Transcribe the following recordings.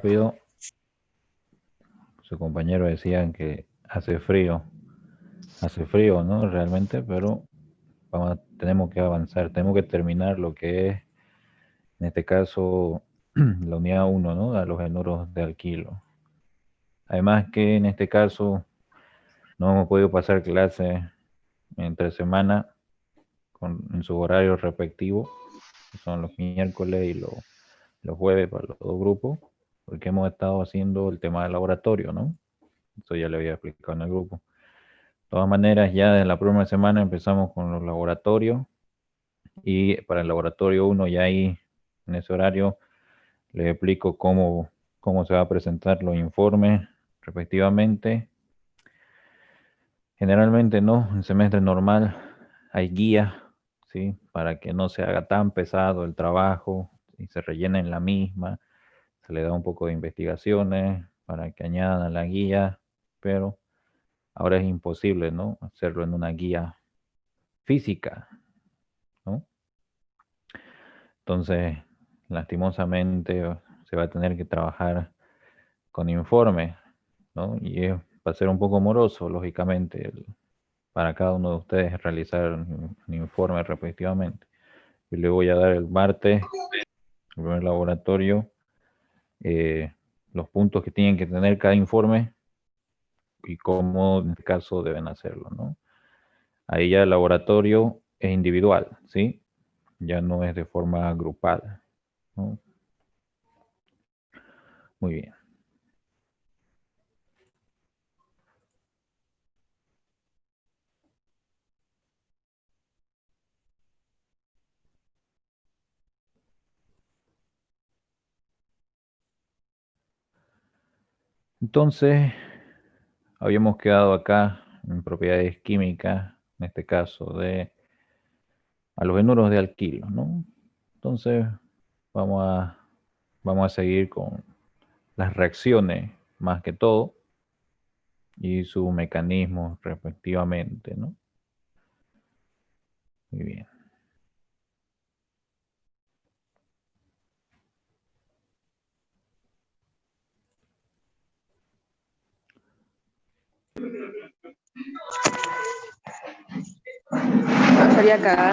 rápido. Su compañero decían que hace frío, ¿no? Realmente, pero tenemos que avanzar, tenemos que terminar lo que es, en este caso, la unidad 1, ¿no? A los henoros de alquilo. Además que en este caso no hemos podido pasar clase entre semana en sus horarios respectivos, que son los miércoles y los jueves para los dos grupos, porque hemos estado haciendo el tema del laboratorio, ¿no? Eso ya le había explicado en el grupo. De todas maneras, ya en la próxima semana empezamos con los laboratorios y para el laboratorio 1 ya ahí en ese horario les explico cómo se va a presentar los informes respectivamente. Generalmente no, en semestre normal hay guías, ¿sí? Para que no se haga tan pesado el trabajo y se rellene en la misma. Se le da un poco de investigaciones para que añadan a la guía, pero ahora es imposible, ¿no? Hacerlo en una guía física, ¿no? Entonces, lastimosamente, se va a tener que trabajar con informes, ¿no? Y va a ser un poco moroso, lógicamente, para cada uno de ustedes realizar un informe respectivamente. Yo le voy a dar el martes, el primer laboratorio, los puntos que tienen que tener cada informe y cómo en este caso deben hacerlo, ¿no? Ahí ya el laboratorio es individual, ¿sí? Ya no es de forma grupal, ¿no? Muy bien. Entonces, habíamos quedado acá en propiedades químicas, en este caso de halogenuros de alquilo, ¿no? Entonces, vamos a, vamos a seguir con las reacciones más que todo y sus mecanismos respectivamente, ¿no? Muy bien. Estaría acá.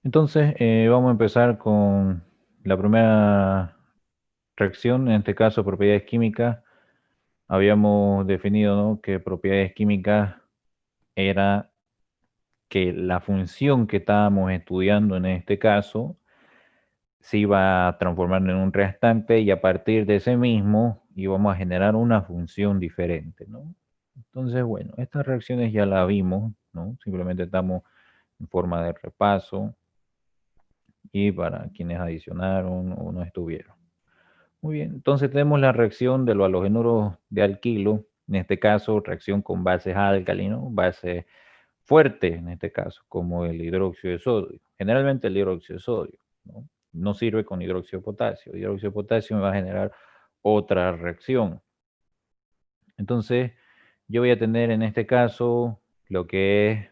Entonces, vamos a empezar con la primera reacción, en este caso propiedades químicas. Habíamos definido, ¿no?, que propiedades químicas era que la función que estábamos estudiando en este caso se iba a transformar en un reactante y a partir de ese mismo íbamos a generar una función diferente, ¿no? Entonces, bueno, estas reacciones ya las vimos, ¿no? Simplemente estamos en forma de repaso y para quienes adicionaron o no estuvieron. Muy bien, entonces tenemos la reacción de los halogenuros de alquilo, en este caso reacción con bases álcalis, base fuerte en este caso, como el hidróxido de sodio. Generalmente el hidróxido de sodio, ¿no? No sirve con hidróxido de potasio. El hidróxido de potasio me va a generar otra reacción. Entonces, yo voy a tener en este caso lo que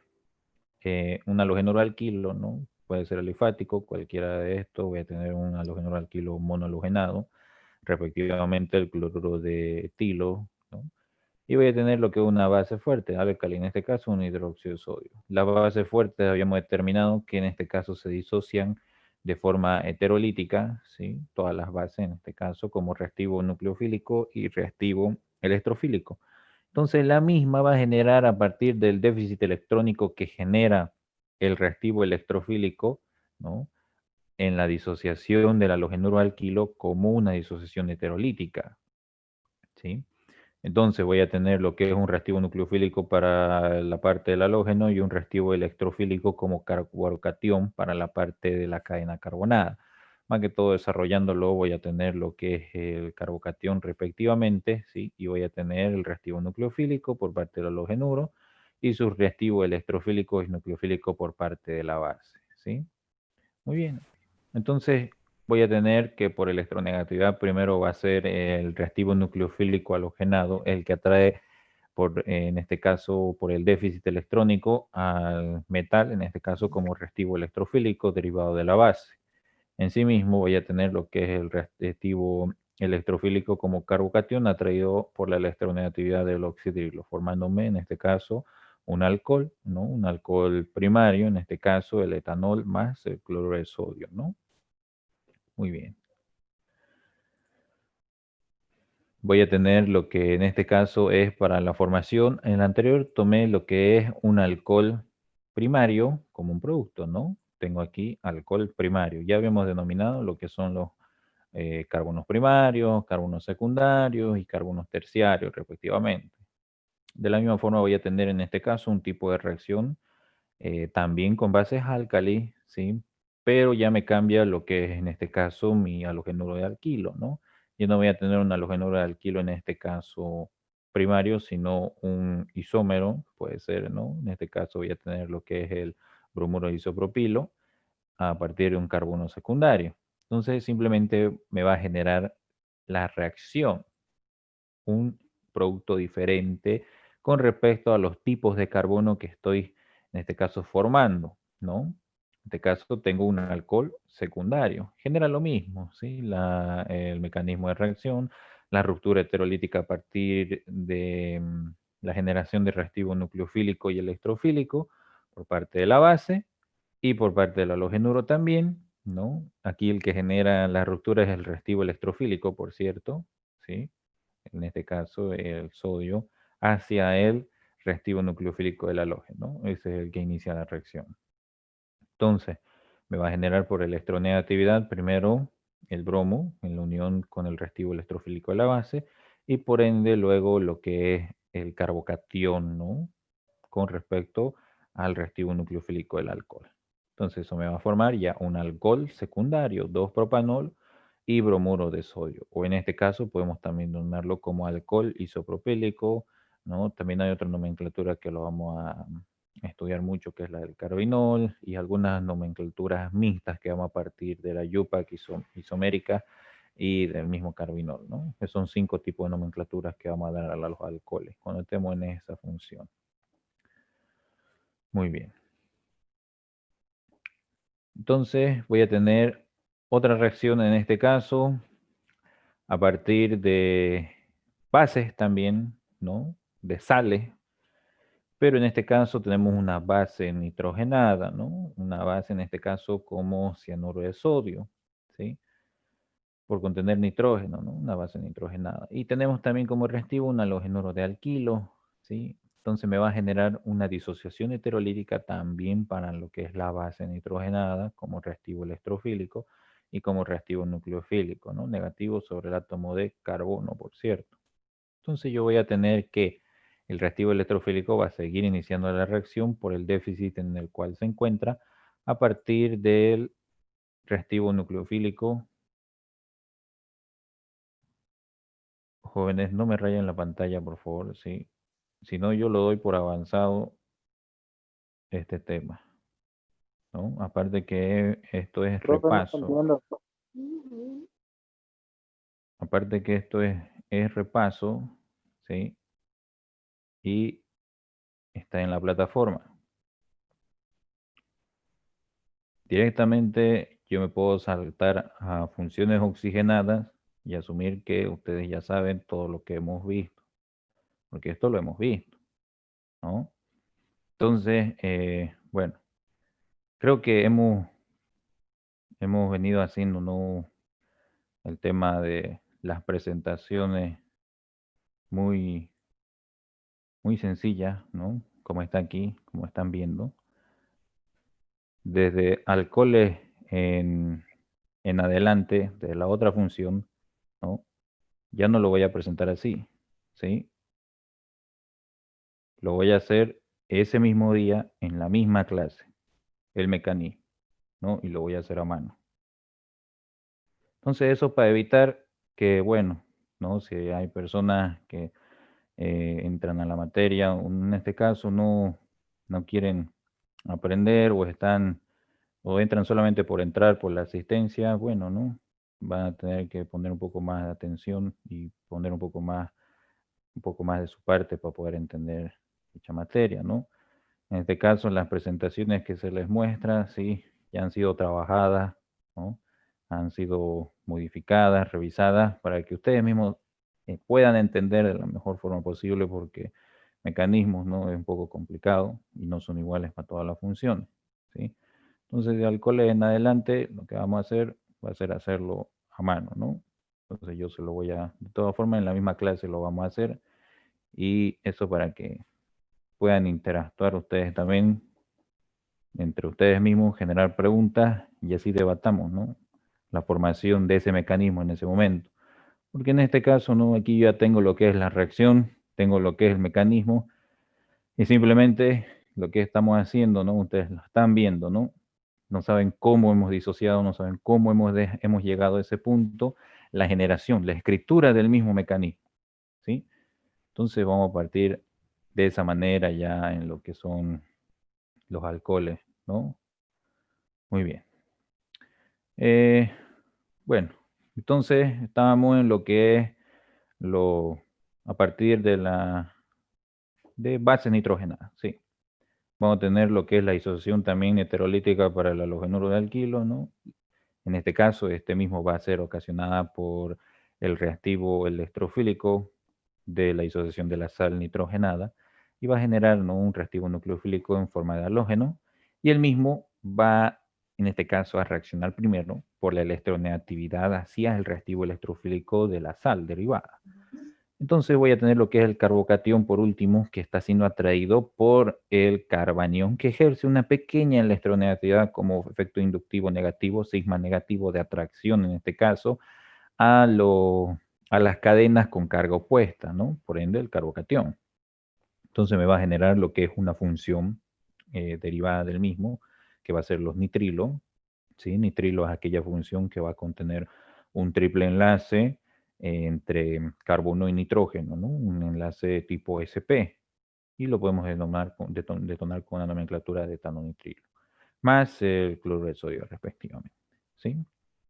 es un halogenuro alquilo, ¿no? Puede ser alifático, cualquiera de estos. Voy a tener un halogenuro alquilo monohalogenado, respectivamente el cloruro de etilo, ¿no? Y voy a tener lo que es una base fuerte, álcali, en este caso un hidróxido de sodio. Las bases fuertes habíamos determinado que en este caso se disocian de forma heterolítica, ¿sí? Todas las bases en este caso como reactivo nucleofílico y reactivo electrofílico. Entonces la misma va a generar a partir del déficit electrónico que genera el reactivo electrofílico, ¿no?, en la disociación del halogenuro alquilo como una disociación heterolítica, ¿sí? Entonces voy a tener lo que es un reactivo nucleofílico para la parte del halógeno y un reactivo electrofílico como carbocatión para la parte de la cadena carbonada. Más que todo desarrollándolo voy a tener lo que es el carbocatión respectivamente, ¿sí? Y voy a tener el reactivo nucleofílico por parte del halógenuro y su reactivo electrofílico y nucleofílico por parte de la base, ¿sí? Muy bien. Entonces voy a tener que por electronegatividad primero va a ser el reactivo nucleofílico halogenado el que atrae en este caso, por el déficit electrónico al metal, en este caso como reactivo electrofílico derivado de la base. En sí mismo voy a tener lo que es el reactivo electrofílico como carbocatión atraído por la electronegatividad del oxidrilo, formándome en este caso un alcohol, ¿no? Un alcohol primario, en este caso el etanol más el cloruro de sodio, ¿no? Muy bien. Voy a tener lo que en este caso es para la formación. En el anterior tomé lo que es un alcohol primario como un producto, ¿no? Tengo aquí alcohol primario. Ya habíamos denominado lo que son los carbonos primarios, carbonos secundarios y carbonos terciarios, respectivamente. De la misma forma voy a tener en este caso un tipo de reacción también con bases álcali, ¿sí? Pero ya me cambia lo que es en este caso mi halogenuro de alquilo, ¿no? Yo no voy a tener un halogenuro de alquilo en este caso primario, sino un isómero, puede ser, ¿no? En este caso voy a tener lo que es el bromuro de isopropilo a partir de un carbono secundario. Entonces simplemente me va a generar la reacción, un producto diferente con respecto a los tipos de carbono que estoy, en este caso, formando, ¿no? En este caso tengo un alcohol secundario. Genera lo mismo, ¿sí? El mecanismo de reacción, la ruptura heterolítica a partir de la generación de reactivo nucleofílico y electrofílico por parte de la base y por parte del halogenuro también, ¿no? Aquí el que genera la ruptura es el reactivo electrofílico, por cierto, ¿sí? En este caso el sodio, hacia el reactivo nucleofílico del halógeno, ¿no? Ese es el que inicia la reacción. Entonces, me va a generar por electronegatividad primero el bromo en la unión con el reactivo electrofílico de la base y por ende luego lo que es el carbocatión, ¿no? Con respecto al reactivo nucleofílico del alcohol. Entonces eso me va a formar ya un alcohol secundario, 2-propanol y bromuro de sodio. O en este caso podemos también denominarlo como alcohol isopropílico, ¿no? También hay otra nomenclatura que lo vamos a estudiar mucho, que es la del carbinol, y algunas nomenclaturas mixtas que vamos a partir de la IUPAC isomérica y del mismo carbinol, ¿no? Que son 5 tipos de nomenclaturas que vamos a dar a los alcoholes cuando estemos en esa función. Muy bien. Entonces voy a tener otra reacción en este caso a partir de bases también, ¿no? De sales, pero en este caso tenemos una base nitrogenada, ¿no? Una base en este caso como cianuro de sodio, ¿sí? Por contener nitrógeno, ¿no? Una base nitrogenada. Y tenemos también como reactivo un halogenuro de alquilo, ¿sí? Entonces me va a generar una disociación heterolítica también para lo que es la base nitrogenada como reactivo electrofílico y como reactivo nucleofílico, ¿no? Negativo sobre el átomo de carbono, por cierto. Entonces yo voy a tener que el reactivo electrofílico va a seguir iniciando la reacción por el déficit en el cual se encuentra a partir del reactivo nucleofílico. Jóvenes, no me rayen la pantalla, por favor, sí. Si no, yo lo doy por avanzado este tema, ¿no? Aparte que esto es Profe, no repaso. entiendo. Aparte que esto es repaso, ¿sí? Y está en la plataforma. Directamente yo me puedo saltar a funciones oxigenadas y asumir que ustedes ya saben todo lo que hemos visto, porque esto lo hemos visto, ¿no? Entonces, bueno, creo que hemos venido haciendo, ¿no? El tema de las presentaciones muy, muy sencillas, ¿no? Como está aquí, como están viendo. Desde alcoholes en adelante, de la otra función, ¿no? Ya no lo voy a presentar así, ¿sí? Lo voy a hacer ese mismo día en la misma clase, el mecanismo, ¿no? Y lo voy a hacer a mano. Entonces eso para evitar que, bueno, ¿no? Si hay personas que entran a la materia, en este caso no quieren aprender o están o entran solamente por entrar por la asistencia, bueno, ¿no? Van a tener que poner un poco más de atención y poner un poco más un poco más de su parte para poder entender dicha materia, ¿no? En este caso, las presentaciones que se les muestra, sí, ya han sido trabajadas, ¿no? Han sido modificadas, revisadas, para que ustedes mismos puedan entender de la mejor forma posible, porque mecanismos, ¿no? Es un poco complicado y no son iguales para todas las funciones, ¿sí? Entonces, de alcohol en adelante, lo que vamos a hacer va a ser hacerlo a mano, ¿no? Entonces, yo se lo voy a, de todas formas, en la misma clase lo vamos a hacer, y eso para que puedan interactuar ustedes también entre ustedes mismos, generar preguntas y así debatamos, ¿no? La formación de ese mecanismo en ese momento. Porque en este caso, ¿no? Aquí ya tengo lo que es la reacción, tengo lo que es el mecanismo, y simplemente lo que estamos haciendo, ¿no? Ustedes lo están viendo, ¿no? No saben cómo hemos disociado, no saben cómo hemos llegado a ese punto, la generación, la escritura del mismo mecanismo, ¿sí? Entonces vamos a partir de esa manera ya en lo que son los alcoholes, ¿no? Muy bien. Bueno, entonces estábamos en lo que es a partir de bases nitrogenadas, sí. Vamos a tener lo que es la disociación también heterolítica para el halogenuro de alquilo, ¿no? En este caso, este mismo va a ser ocasionada por el reactivo electrofílico de la disociación de la sal nitrogenada y va a generar, ¿no? Un reactivo nucleofílico en forma de halógeno, y el mismo va, en este caso, a reaccionar primero por la electronegatividad hacia el reactivo electrofílico de la sal derivada. Entonces voy a tener lo que es el carbocatión por último, que está siendo atraído por el carbanión, que ejerce una pequeña electronegatividad como efecto inductivo negativo, sigma negativo de atracción en este caso, a las cadenas con carga opuesta, ¿no? Por ende, el carbocatión. Entonces me va a generar lo que es una función derivada del mismo, que va a ser los nitrilos, ¿sí? Nitrilo es aquella función que va a contener un triple enlace entre carbono y nitrógeno, ¿no? Un enlace tipo sp, y lo podemos detonar con la nomenclatura de etano-nitrilo, más el cloruro de sodio respectivamente, ¿sí?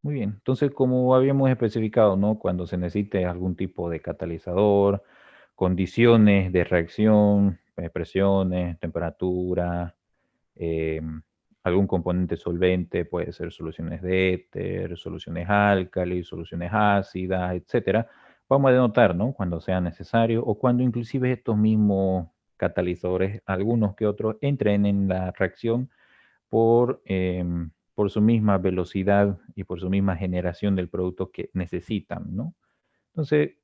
Muy bien, entonces como habíamos especificado, ¿no? Cuando se necesite algún tipo de catalizador, condiciones de reacción, presiones, temperatura, eh, algún componente solvente, puede ser soluciones de éter, soluciones álcalis, soluciones ácidas, etcétera. Vamos a denotar, ¿no? Cuando sea necesario o cuando inclusive estos mismos catalizadores, algunos que otros, entren en la reacción por su misma velocidad y por su misma generación del producto que necesitan, ¿no? Entonces,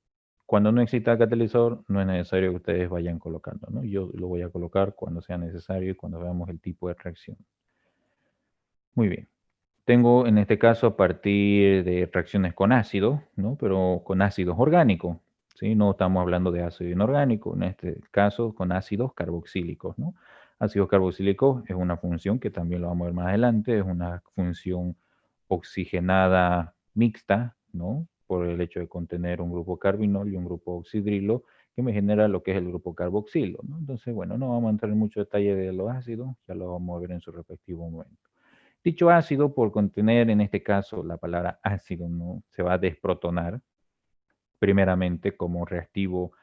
cuando no exista catalizador, no es necesario que ustedes vayan colocando, ¿no? Yo lo voy a colocar cuando sea necesario y cuando veamos el tipo de reacción. Muy bien. Tengo en este caso a partir de reacciones con ácido, ¿no? Pero con ácidos orgánicos, ¿sí? No estamos hablando de ácido inorgánico, en este caso con ácidos carboxílicos, ¿no? Ácidos carboxílicos es una función que también lo vamos a ver más adelante, es una función oxigenada mixta, ¿no? Por el hecho de contener un grupo carbinol y un grupo oxidrilo, que me genera lo que es el grupo carboxilo, ¿no? Entonces, bueno, no vamos a entrar en mucho detalle de los ácidos, ya lo vamos a ver en su respectivo momento. Dicho ácido, por contener en este caso la palabra ácido, ¿no? Se va a desprotonar primeramente como reactivo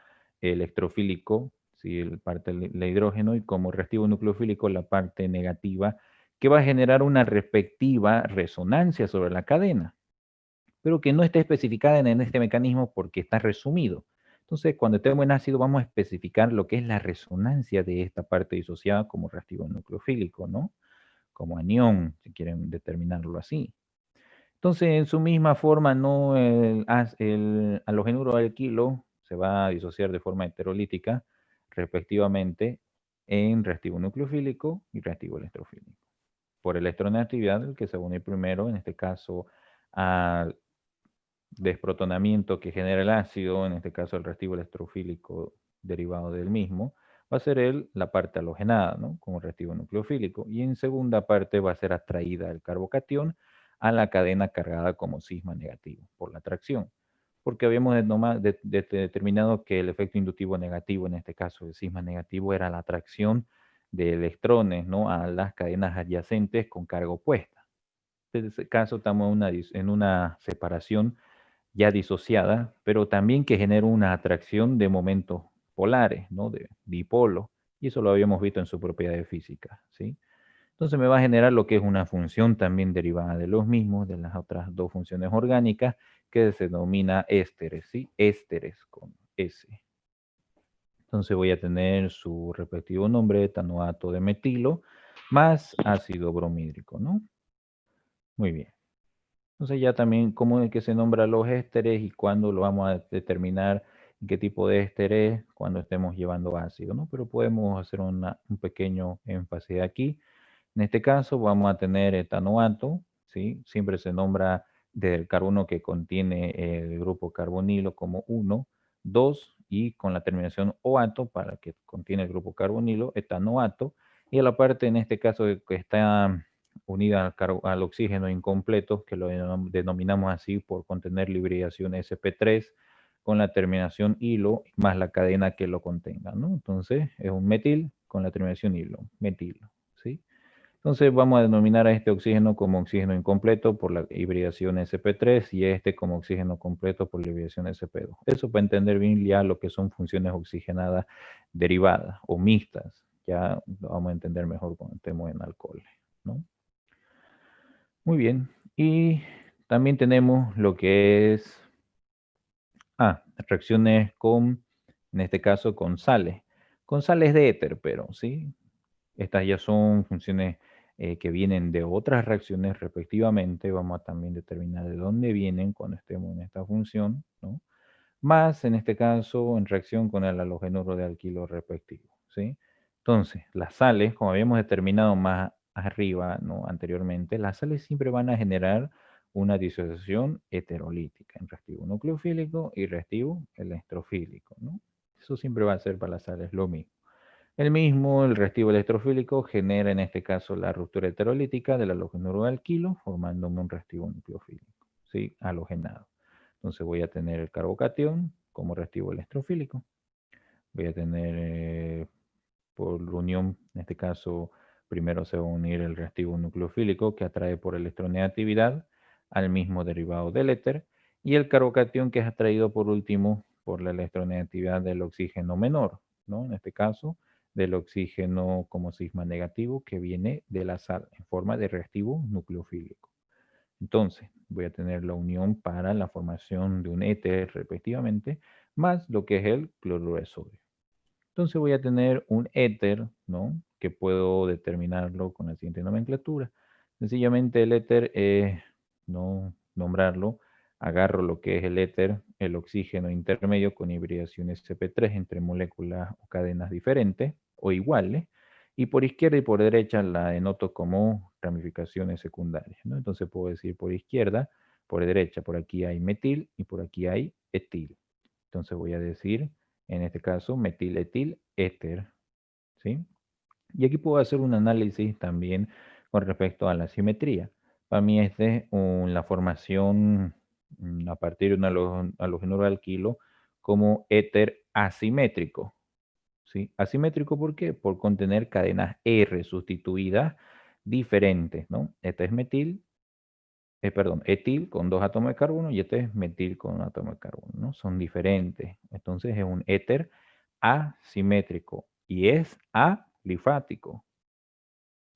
electrofílico, ¿sí? La parte de hidrógeno, y como reactivo nucleofílico la parte negativa, que va a generar una respectiva resonancia sobre la cadena, pero que no está especificada en este mecanismo porque está resumido. Entonces, cuando estemos en ácido, vamos a especificar lo que es la resonancia de esta parte disociada como reactivo nucleofílico, ¿no? Como anión, si quieren determinarlo así. Entonces, en su misma forma, ¿no? El halogenuro alquilo se va a disociar de forma heterolítica, respectivamente, en reactivo nucleofílico y reactivo electrofílico. Por electronegatividad, el que se va a unir primero, en este caso, al desprotonamiento que genera el ácido, en este caso el reactivo electrofílico derivado del mismo, va a ser la parte halogenada, ¿no? Como reactivo nucleofílico. Y en segunda parte va a ser atraída el carbocatión a la cadena cargada como cisma negativo por la atracción. Porque habíamos determinado que el efecto inductivo negativo, en este caso el cisma negativo, era la atracción de electrones, ¿no? A las cadenas adyacentes con carga opuesta. En este caso estamos en una separación ya disociada, pero también que genera una atracción de momentos polares, ¿no? De dipolo, y eso lo habíamos visto en su propiedad de física, ¿sí? Entonces me va a generar lo que es una función también derivada de los mismos, de las otras dos funciones orgánicas, que se denomina ésteres, ¿sí? Ésteres con S. Entonces voy a tener su respectivo nombre, etanoato de metilo, más ácido bromídrico, ¿no? Muy bien. Entonces ya también cómo es que se nombran los ésteres y cuándo lo vamos a determinar, en qué tipo de éster es cuando estemos llevando ácido, ¿no? Pero podemos hacer un pequeño énfasis aquí. En este caso vamos a tener etanoato, ¿sí? Siempre se nombra del carbono que contiene el grupo carbonilo como 1, 2 y con la terminación oato para que contiene el grupo carbonilo, etanoato. Y a la parte en este caso que está unida al oxígeno incompleto, que lo denominamos así por contener la hibridación sp3 con la terminación hilo más la cadena que lo contenga, ¿no? Entonces es un metil con la terminación hilo, metilo, ¿sí? Entonces vamos a denominar a este oxígeno como oxígeno incompleto por la hibridación sp3 y a este como oxígeno completo por la hibridación sp2. Eso para entender bien ya lo que son funciones oxigenadas derivadas o mixtas. Ya lo vamos a entender mejor cuando estemos en alcohol, ¿no? Muy bien. Y también tenemos lo que es reacciones con, en este caso, con sales. Con sales de éter, pero, ¿sí? Estas ya son funciones que vienen de otras reacciones respectivamente. Vamos a también determinar de dónde vienen cuando estemos en esta función, ¿no? Más, en este caso, en reacción con el halogenuro de alquilo respectivo, ¿sí? Entonces, las sales, como habíamos determinado más arriba, ¿no? Anteriormente, las sales siempre van a generar una disociación heterolítica en reactivo nucleofílico y reactivo electrofílico, ¿no? Eso siempre va a ser para las sales lo mismo. El reactivo electrofílico, genera en este caso la ruptura heterolítica del halogenuro de alquilo, formándome un reactivo nucleofílico, ¿sí? Halogenado. Entonces voy a tener el carbocatión como reactivo electrofílico. Voy a tener por unión, en este caso, primero se va a unir el reactivo nucleofílico que atrae por electronegatividad al mismo derivado del éter y el carbocatión que es atraído por último por la electronegatividad del oxígeno menor, ¿no? En este caso, del oxígeno como sigma negativo que viene de la sal en forma de reactivo nucleofílico. Entonces, voy a tener la unión para la formación de un éter respectivamente, más lo que es el cloruro de sodio. Entonces voy a tener un éter, ¿no? Que puedo determinarlo con la siguiente nomenclatura. Sencillamente el éter, no nombrarlo, agarro lo que es el éter, el oxígeno intermedio con hibridación sp3 entre moléculas o cadenas diferentes o iguales, y por izquierda y por derecha la denoto como ramificaciones secundarias, ¿no? Entonces puedo decir por izquierda, por derecha, por aquí hay metil y por aquí hay etil. Entonces voy a decir en este caso metiletil éter, ¿sí? Y aquí puedo hacer un análisis también con respecto a la simetría. Para mí este es la formación a partir de un halogenuro de alquilo como éter asimétrico, ¿sí? Asimétrico, ¿por qué? Por contener cadenas R sustituidas diferentes, ¿no? Este es etil con 2 átomos de carbono y este es metil con 1 átomo de carbono, ¿no? Son diferentes. Entonces es un éter asimétrico y es alifático.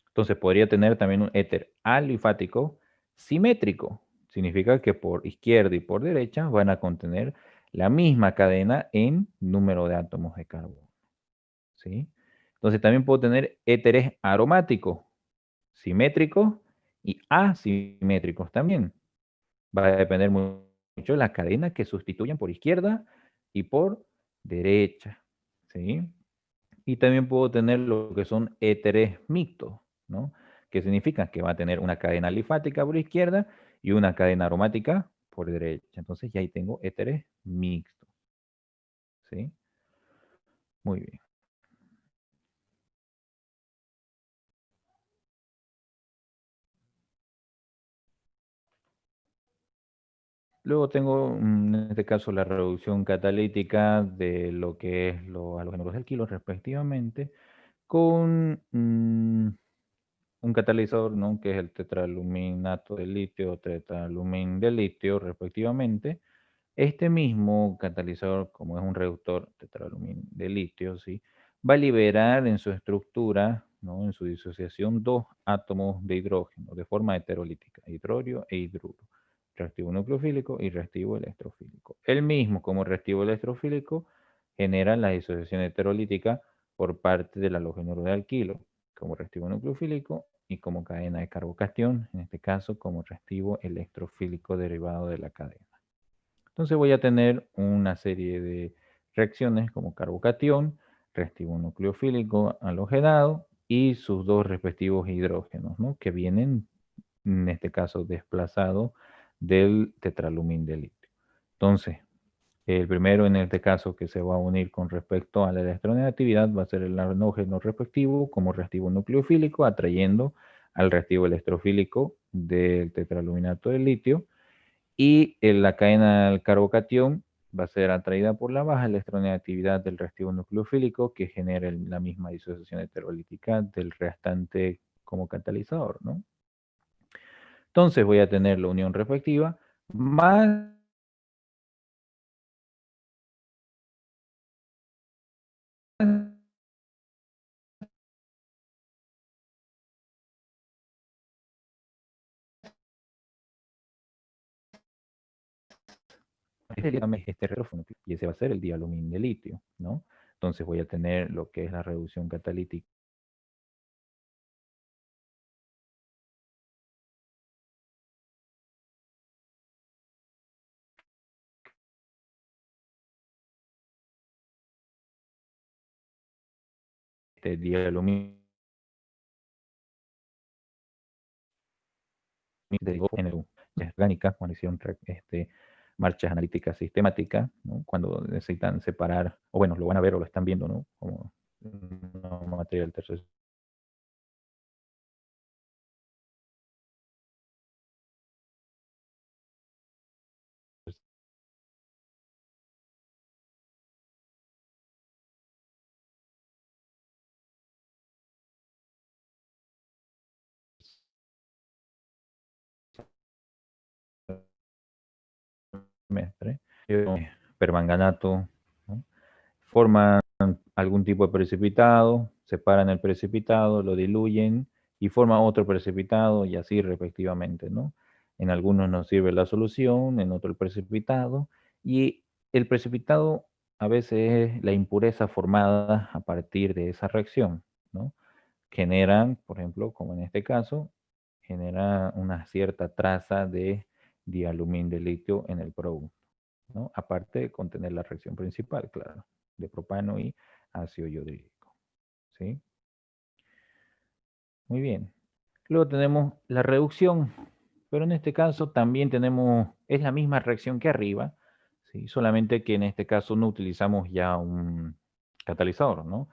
Entonces podría tener también un éter alifático simétrico. Significa que por izquierda y por derecha van a contener la misma cadena en número de átomos de carbono, ¿sí? Entonces también puedo tener éteres aromáticos, simétricos y asimétricos también. Va a depender mucho de la cadena que sustituyan por izquierda y por derecha, ¿sí? Y también puedo tener lo que son éteres mixtos, ¿no? Que significa que va a tener una cadena alifática por izquierda y una cadena aromática por derecha. Entonces ya ahí tengo éteres mixtos, ¿sí? Muy bien. Luego tengo, en este caso, la reducción catalítica de lo que es los halógenos de alquilo respectivamente, con un catalizador, ¿no? Que es el tetraluminato de litio o tetralumin de litio respectivamente, Este mismo catalizador, como es un reductor tetraaluminio de litio, ¿sí? Va a liberar en su estructura, ¿no? En su disociación, dos átomos de hidrógeno de forma heterolítica, hidrorio e hidruro, reactivo nucleofílico y reactivo electrofílico. El mismo, como reactivo electrofílico, genera la disociación heterolítica por parte del halógeno de alquilo, como reactivo nucleofílico y como cadena de carbocatión, en este caso como reactivo electrofílico derivado de la cadena. Entonces voy a tener una serie de reacciones como carbocatión, reactivo nucleofílico halogenado y sus dos respectivos hidrógenos, ¿no? Que vienen, en este caso, desplazados del tetralumín de litio. Entonces, el primero en este caso que se va a unir con respecto a la electronegatividad va a ser el halógeno respectivo como reactivo nucleofílico, atrayendo al reactivo electrofílico del tetraluminato de litio, y la cadena del carbocatión va a ser atraída por la baja electronegatividad del reactivo nucleofílico que genera la misma disociación heterolítica del reactante como catalizador, ¿no? Entonces voy a tener la unión respectiva más este retrófono, y ese va a ser el dialumín de litio, ¿no? Entonces voy a tener lo que es la reducción catalítica de dialumín de NU, orgánica, cuando hicieron marchas analíticas sistemáticas, ¿no? Cuando necesitan separar, o bueno, lo van a ver o lo están viendo, ¿no? Como no material tercer semestre, permanganato, ¿no? Forman algún tipo de precipitado, separan el precipitado, lo diluyen y forman otro precipitado y así respectivamente, ¿no? En algunos nos sirve la solución, en otro el precipitado, y el precipitado a veces es la impureza formada a partir de esa reacción, ¿no? Generan, por ejemplo, como en este caso, genera una cierta traza de dialumín de litio en el producto, ¿no? Aparte de contener la reacción principal, claro, de propano y ácido yodrídico, ¿sí? Muy bien. Luego tenemos la reducción, pero en este caso también tenemos, es la misma reacción que arriba, ¿sí? Solamente que en este caso no utilizamos ya un catalizador, ¿no?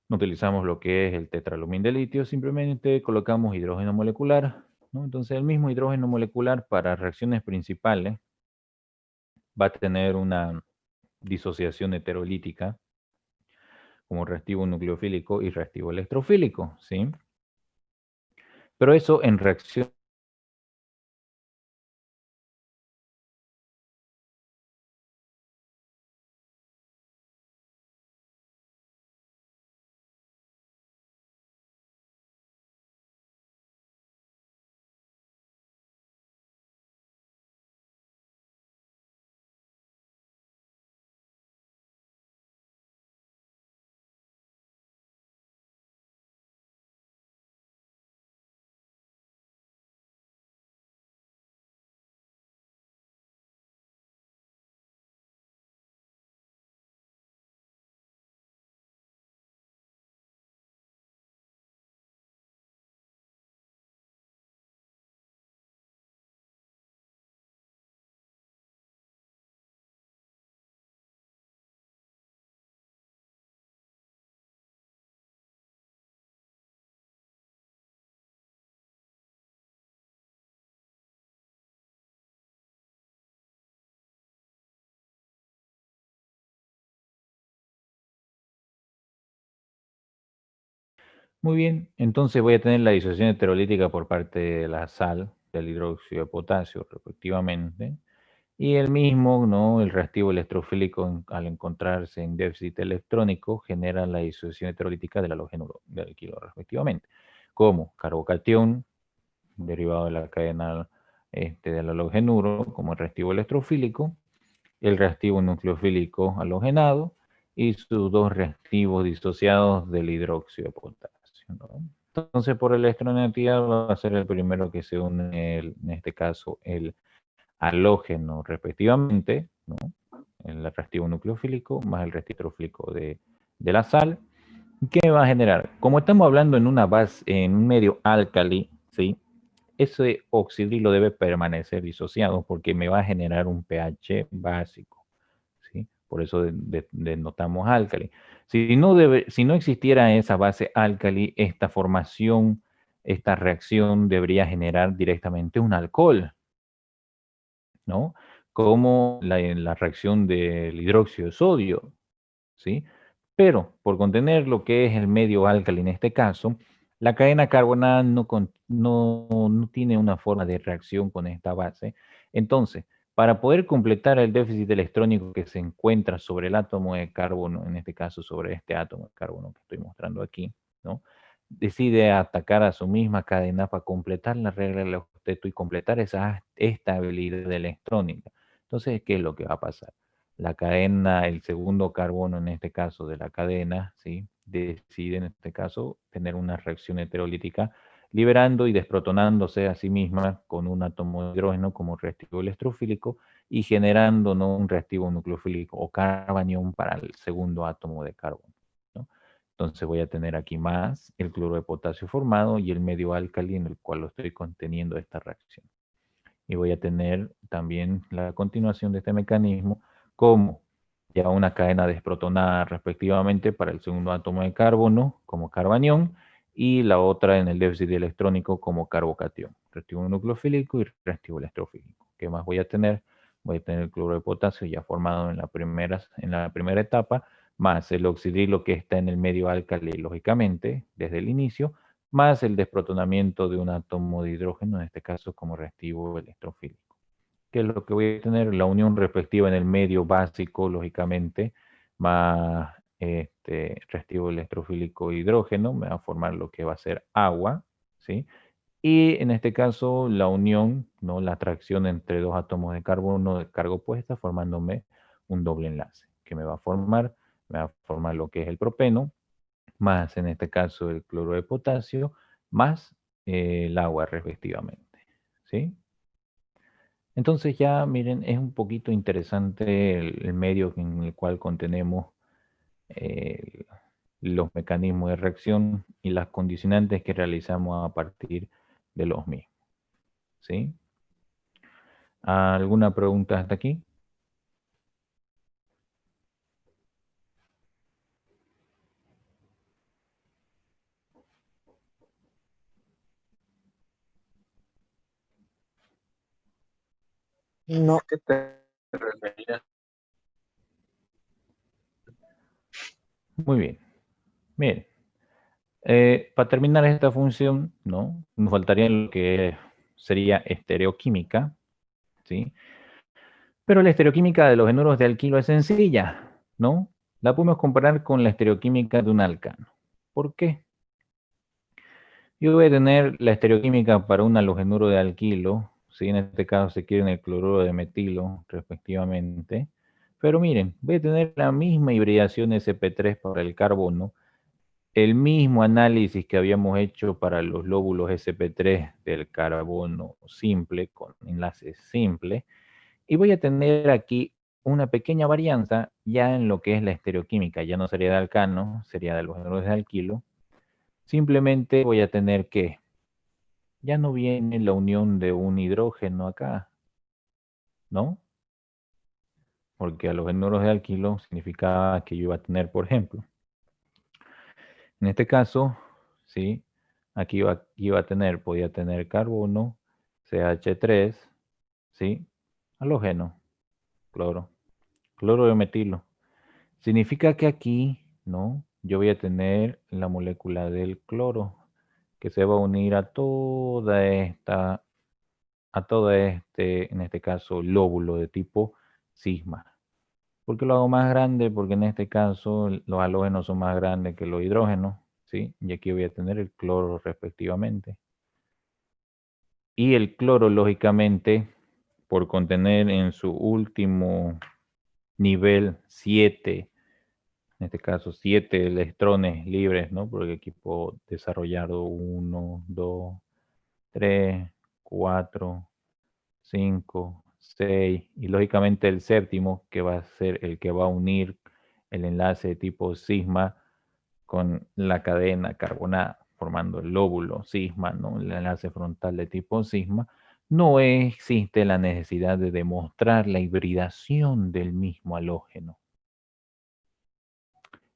No utilizamos lo que es el tetralumín de litio, simplemente colocamos hidrógeno molecular, ¿no? Entonces el mismo hidrógeno molecular para reacciones principales va a tener una disociación heterolítica como reactivo nucleofílico y reactivo electrofílico, ¿sí? Pero eso en reacción muy bien, entonces voy a tener la disociación heterolítica por parte de la sal, del hidróxido de potasio, respectivamente, Y el mismo, ¿no? El reactivo electrofílico, al encontrarse en déficit electrónico, genera la disociación electrolítica del halógeno del alquilo, respectivamente, como carbocatión, derivado de la cadena del halogenuro, como el reactivo electrofílico, el reactivo nucleofílico halogenado y sus dos reactivos disociados del hidróxido de potasio, ¿no? Entonces, por electronegatividad va a ser el primero que se une, en este caso, el halógeno respectivamente, ¿no? El reactivo nucleofílico más el reactivo hidrofílico de la sal. ¿Qué va a generar? Como estamos hablando en una base, en un medio álcali, ¿sí? Ese oxidrilo debe permanecer disociado porque me va a generar un pH básico, ¿sí? Por eso denotamos álcali. Si no existiera esa base álcali, esta formación, esta reacción debería generar directamente un alcohol, ¿no? Como la reacción del hidróxido de sodio, ¿sí? Pero por contener lo que es el medio álcali en este caso, la cadena carbonada no tiene una forma de reacción con esta base. Entonces, para poder completar el déficit electrónico que se encuentra sobre el átomo de carbono, en este caso sobre este átomo de carbono que estoy mostrando aquí, ¿no? Decide atacar a su misma cadena para completar la regla del octeto y completar esa estabilidad electrónica. Entonces, ¿qué es lo que va a pasar? La cadena, el segundo carbono en este caso de la cadena, ¿sí? Decide en este caso tener una reacción heterolítica, liberando y desprotonándose a sí misma con un átomo de hidrógeno como reactivo electrofílico y generando, ¿no?, un reactivo nucleofílico o carbanión para el segundo átomo de carbono, ¿no? Entonces voy a tener aquí más el cloro de potasio formado y el medio álcali en el cual lo estoy conteniendo esta reacción. Y voy a tener también la continuación de este mecanismo como ya una cadena desprotonada respectivamente para el segundo átomo de carbono como carbanión y la otra en el déficit electrónico como carbocatión, reactivo nucleofílico y reactivo electrofílico. ¿Qué más voy a tener? Voy a tener el cloro de potasio ya formado en la primera etapa, más el oxidrilo que está en el medio álcali, lógicamente, desde el inicio, más el desprotonamiento de un átomo de hidrógeno, en este caso como reactivo electrofílico. ¿Qué es lo que voy a tener? La unión respectiva en el medio básico, lógicamente, más reactivo electrofílico hidrógeno, me va a formar lo que va a ser agua, ¿sí? Y en este caso, la unión, ¿no?, la atracción entre dos átomos de carbono de carga opuesta, formándome un doble enlace, que me va a formar lo que es el propeno, más en este caso el cloro de potasio, más el agua respectivamente, ¿sí? Entonces ya miren, es un poquito interesante el medio en el cual contenemos eh, los mecanismos de reacción y las condicionantes que realizamos a partir de los mismos, ¿sí? ¿Alguna pregunta hasta aquí? No, ¿qué te referías? Muy bien. Miren, para terminar esta función, ¿no?, nos faltaría lo que sería estereoquímica, ¿sí? Pero la estereoquímica de los enuros de alquilo es sencilla, ¿no? La podemos comparar con la estereoquímica de un alcano. ¿Por qué? Yo voy a tener la estereoquímica para un halogenuro de alquilo, si en este caso se quiere en el cloruro de metilo, respectivamente. Pero miren, voy a tener la misma hibridación sp3 para el carbono, el mismo análisis que habíamos hecho para los lóbulos sp3 del carbono simple, con enlaces simples, y voy a tener aquí una pequeña varianza ya en lo que es la estereoquímica. Ya no sería de alcano, sería de los halogenuros de alquilo. Simplemente voy a tener que, ya no viene la unión de un hidrógeno acá, ¿no? Porque a los halogenuros de alquilo significaba que yo iba a tener, por ejemplo, en este caso, ¿sí? Aquí iba a tener, podía tener carbono, CH3, ¿sí? Halógeno, cloro, cloro de metilo. Significa que aquí, ¿no?, yo voy a tener la molécula del cloro que se va a unir a toda esta a todo en este caso, lóbulo de tipo sigma. ¿Por qué lo hago más grande? Porque en este caso los halógenos son más grandes que los hidrógenos, ¿sí? Y aquí voy a tener el cloro respectivamente. Y el cloro, lógicamente, por contener en su último nivel 7, en este caso 7 electrones libres, ¿no? Porque aquí puedo desarrollar 1, 2, 3, 4, 5, 6 y lógicamente el séptimo que va a ser el que va a unir el enlace de tipo sigma con la cadena carbonada formando el lóbulo sigma, ¿no? El enlace frontal de tipo sigma. No existe la necesidad de demostrar la hibridación del mismo halógeno.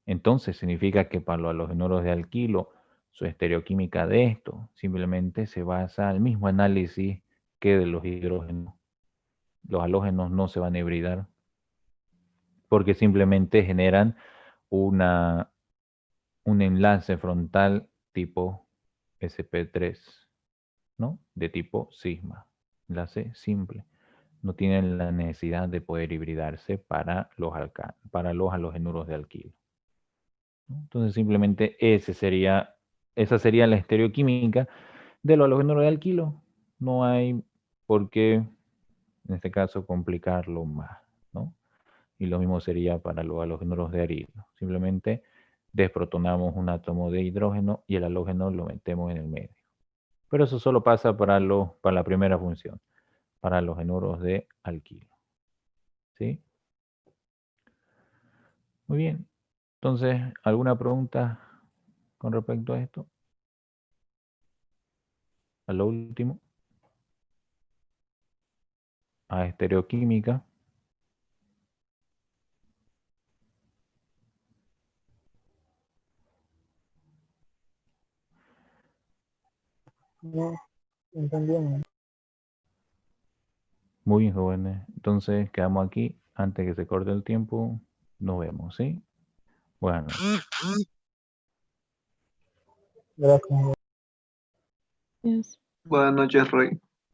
Entonces significa que para los halogénuros de alquilo, su estereoquímica de esto simplemente se basa al mismo análisis que de los hidrógenos. Los halógenos no se van a hibridar porque simplemente generan un enlace frontal tipo sp3, ¿no? De tipo sigma, enlace simple. No tienen la necesidad de poder hibridarse para los halogénuros de alquilo. Entonces simplemente esa sería la estereoquímica de los halogénuros de alquilo. No hay por qué, en este caso, complicarlo más, ¿no? Y lo mismo sería para los halogénuros de arilo. Simplemente desprotonamos un átomo de hidrógeno y el halógeno lo metemos en el medio. Pero eso solo pasa para la primera función, para los halogénuros de alquilo. ¿Sí? Muy bien. Entonces, ¿alguna pregunta con respecto a esto? A lo último. A estereoquímica. No, entendí. Muy bien, jóvenes. Entonces, quedamos aquí. Antes que se corte el tiempo, nos vemos, ¿sí? Bueno. Gracias. Buenas noches, Roy.